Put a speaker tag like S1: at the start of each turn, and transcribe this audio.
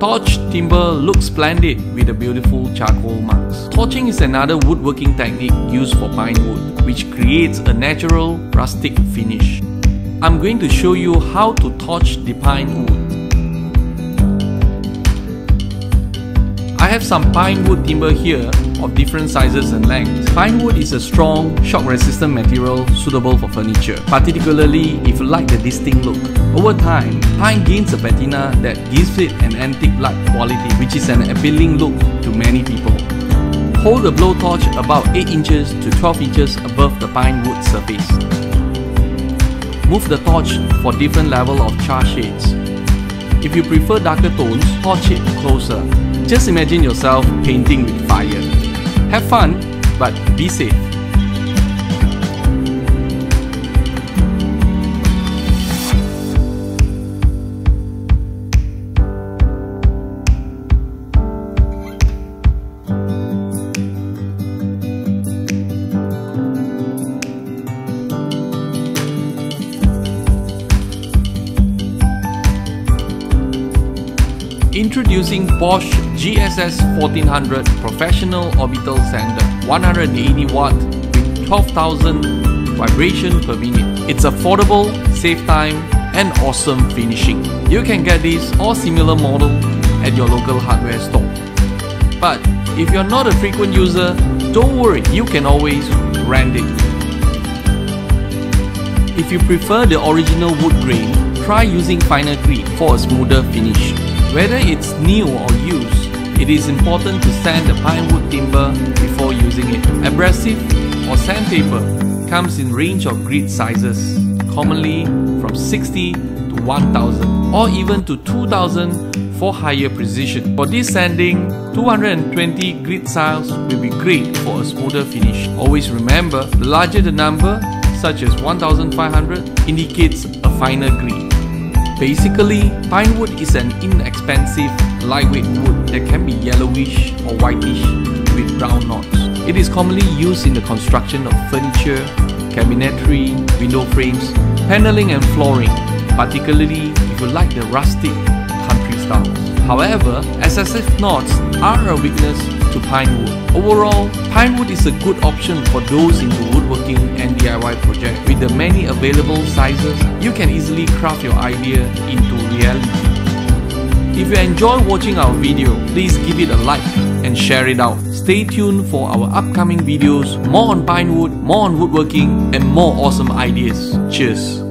S1: Torched timber looks splendid with the beautiful charcoal marks. Torching is another woodworking technique used for pine wood, which creates a natural, rustic finish. I'm going to show you how to torch the pine wood. I have some pine wood timber here of different sizes and lengths. Pine wood is a strong, shock-resistant material suitable for furniture, particularly if you like the distinct look. Over time, pine gains a patina that gives it an antique-like quality, which is an appealing look to many people. Hold the blowtorch about 8 inches to 12 inches above the pine wood surface. Move the torch for different level of char shades. If you prefer darker tones, torch it closer. Just imagine yourself painting with fire. Have fun, but be safe. Introducing Bosch GSS1400 Professional Orbital Sander, 180 watt with 12,000 vibration per minute. It's affordable, save time, and awesome finishing. You can get this or similar model at your local hardware store. But if you're not a frequent user, don't worry, you can always rent it. If you prefer the original wood grain, try using finer grit for a smoother finish. Whether it's new or used, it is important to sand the pine wood timber before using it. Abrasive or sandpaper comes in range of grit sizes, commonly from 60 to 1000 or even to 2000 for higher precision. For this sanding, 220 grit styles will be great for a smoother finish. Always remember, the larger the number, such as 1500, indicates a finer grit. Basically, pine wood is an inexpensive, lightweight wood that can be yellowish or whitish with brown knots. It is commonly used in the construction of furniture, cabinetry, window frames, paneling and flooring, particularly if you like the rustic country styles. However, excessive knots are a weakness to pine wood. Overall, pine wood is a good option for those into woodworking and DIY projects. With the many available sizes, you can easily craft your idea into reality. If you enjoy watching our video, please give it a like and share it out. Stay tuned for our upcoming videos, more on pine wood, more on woodworking, and more awesome ideas. Cheers!